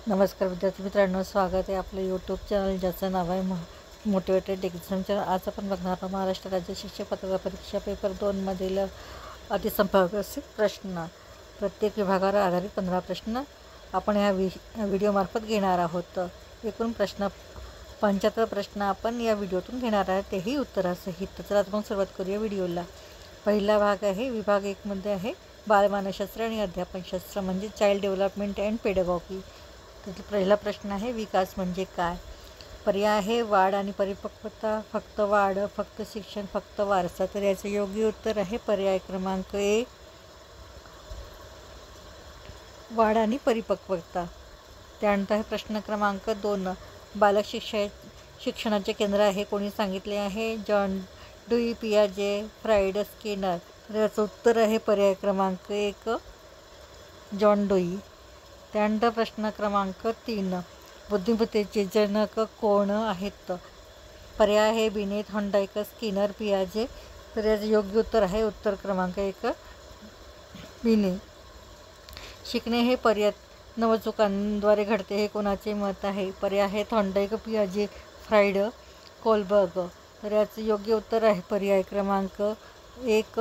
नमस्कार विद्यार्थी मित्रांनो, स्वागत आहे आपलं यूट्यूब चॅनल ज्याचं नाव आहे मोटिवेटेड एक्झाम चॅनल। आज आपण बघणार आहोत महाराष्ट्र राज्य शिक्षक पात्रता परीक्षा पेपर 2 मधील अतिसंभाव्य प्रश्न। प्रत्येक विभागावर आधारित 15 प्रश्न आपण या व्हिडिओमार्फत घेणार आहोत। एकूण प्रश्न 75 प्रश्न आपण या व्हिडिओतून घेणार आहोत, तेही उत्तरासहित। चला मग सुरुवात करूया व्हिडिओला। पहिला भाग आहे विभाग 1 मध्ये आहे बालमानसशास्त्र आणि अध्यापनशास्त्र म्हणजे चाइल्ड डेव्हलपमेंट अँड पेडागॉगी। पहिला प्रश्न आहे विकास म्हणजे काय। पर्याय आहे वाढ आणि परिपक्वता, फक्त वाढ, फक्त शिक्षण, फक्त वारसा। तर याचे योग्य उत्तर आहे पर्याय क्रमांक 1, वाढ आणि परिपक्वता। त्यानंतर आहे प्रश्न क्रमांक 2, बालक शिक्षणाचे केंद्र आहे कोणी सांगितले आहे। John dewy, पियाजे, fried, Skinner. तर याचं उत्तर आहे पर्याय क्रमांक 1, जॉन डुई। त्यानंतर प्रश्न क्रमांक 3, बुद्धिमत्तेचे जनक कोण आहेत। पर्याय आहे बिने, थॉर्नडाईक, स्किनर, पियाजे। तर याचे योग्य उत्तर आहे उत्तर क्रमांक 1, बिने। शिकणे हे प्रयत्न व चुकांद्वारे घडते हे कोणाचे मत आहे। पर्याय आहे थॉर्नडाईक, पियाजे, फ्राइड, कोलबर्ग। तर याचे योग्य उत्तर आहे पर्याय क्रमांक 1,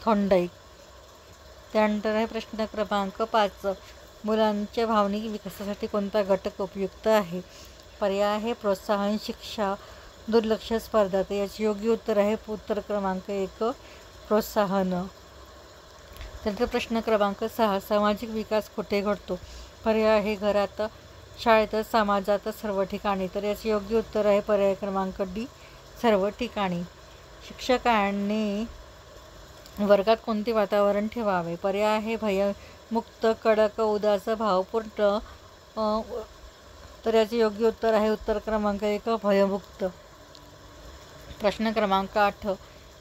थॉर्नडाईक। त्यानंतर आहे प्रश्न क्रमांक 5, मुलांच्या भावनिक विकासासाठी कोणता घटक उपयुक्त आहे। पर्याय आहे प्रोत्साहन, शिक्षा, दुर्लक्ष, स्पर्धा। तर याचे योग्य उत्तर आहे उत्तर क्रमांक 1, प्रोत्साहन। त्यानंतर प्रश्न क्रमांक 6, सामाजिक विकास कुठे घडतो। पर्याय आहे घरात, शाळेत, समाजात, सर्व ठिकाणी। तर याचे योग्य उत्तर आहे पर्याय क्रमांक डी, सर्व ठिकाणी। शिक्षकांनी वर्गात कोणते वातावरण ठेवावे। पर्याय आहे भयमुक्त, कडक, उदास, भावपूर्ण। तर याचे योग्य उत्तर आहे उत्तर क्रमांक 1, भयमुक्त। प्रश्न क्रमांक 8,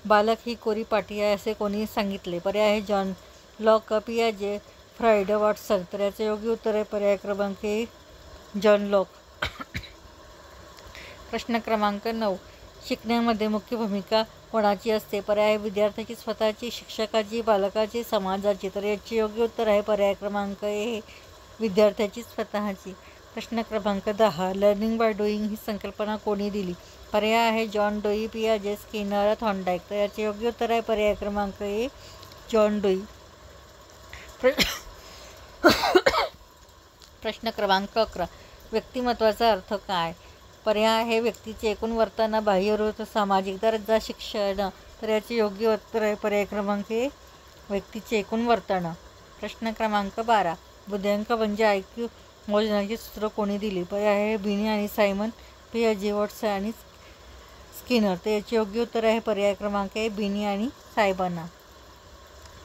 बालक ही कोरी पाटी आहे असे कोणी सांगितले। पर्याय आहे जॉन लॉक, पियाजे, फ्राइड, वॉटसन। तर याचे योग्य उत्तर आहे पर्याय क्रमांक 1, जॉन लॉक। प्रश्न क्रमांक 9, शिकण्यामध्ये मुख्य भूमिका कोणाची असते। पर्याय विद्यार्थ्याची स्वतःची, शिक्षकाची, बालकाची, समाजाची। तर याचे योग्य उत्तर आहे पर्याय क्रमांक 1, विद्यार्थ्याची स्वतःची। प्रश्न क्रमांक 10, लर्निंग बाय डुईंग ही संकल्पना कोणी दिली। पर्याय आहे जॉन डुई, पियाजे, स्किनर, थॉर्नडाईक। तर याचे योग्य उत्तर आहे पर्याय क्रमांक 1, जॉन डुई। प्रश्न क्रमांक 11, व्यक्तिमत्वाचा अर्थ काय। पर्याय आहे व्यक्तीचे एकूण वर्तन, बाह्यरूप, सामाजिक दर्जा, शिक्षण। तर याचे योग्य उत्तर आहे पर्याय क्रमांक 1, व्यक्तीचे एकूण वर्तन। प्रश्न क्रमांक 12, बुद्ध्यांक म्हणजे IQ मोजण्याची सूत्र कोणी दिली। पर्याय आहे बिने आणि सायमन, पियाजे, वॉटसन आणि स्किनर। तर याचे योग्य उत्तर आहे पर्याय क्रमांक 1, बिने आणि सायमन।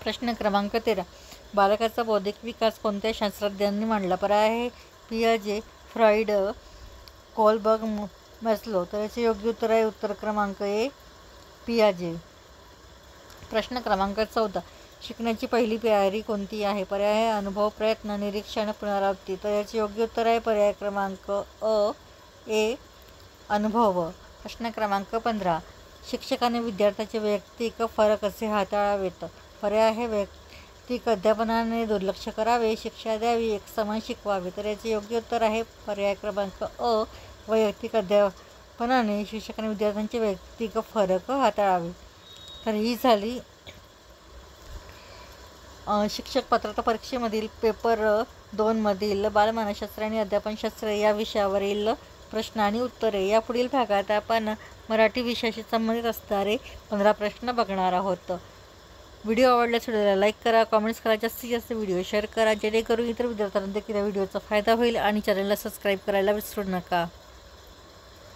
प्रश्न क्रमांक 13, बालकाचा बौद्धिक विकास कोणत्या शास्त्रज्ञांनी मांडला। पर्याय आहे पियाजे, फ्राइड, कोलबर्ग, मॅस्लो। तर याचे योग्य उत्तर आहे उत्तर क्रमांक 1, पियाजे। प्रश्न क्रमांक 14, शिकण्याची पहिली पायरी कोणती आहे। पर्याय आहे अनुभव, प्रयत्न, निरीक्षण, पुनरावृत्ती। तर याचे योग्य उत्तर आहे पर्याय क्रमांक ए, अनुभव। प्रश्न क्रमांक 15, शिक्षकाने विद्यार्थ्याचे वैयक्तिक फरक कसे हाताळावेत। पर्याय आहे वैयक्तिक अध्यापनाने दुर्लक्ष करावे, शिक्षा द्यावी, एकसमान शिकवावे। तर याचे योग्य उत्तर आहे पर्याय क्रमांक अ, वैयक्तिक अध्यापनाने शिक्षकाने विद्यार्थ्यांचे वैयक्तिक फरक हाताळावे। तर ही झाली शिक्षक पात्रता परीक्षेमधील पेपर 2 मधील बालमानसशास्त्र आणि अध्यापनशास्त्र या विषयावरील प्रश्न आणि उत्तरे। या पुढील भागात आपण मराठी विषयाशी संबंधित असणारे 15 प्रश्न बघणार आहोत। व्हिडिओ आवडल्यास व्हिडिओला लाईक करा, कॉमेंट्स करा, जास्तीत जास्त व्हिडिओ शेअर करा जेणेकरून इतर विद्यार्थ्यांना देखील या व्हिडिओचा फायदा होईल आणि चॅनलला सबस्क्राईब करायला विसरू नका।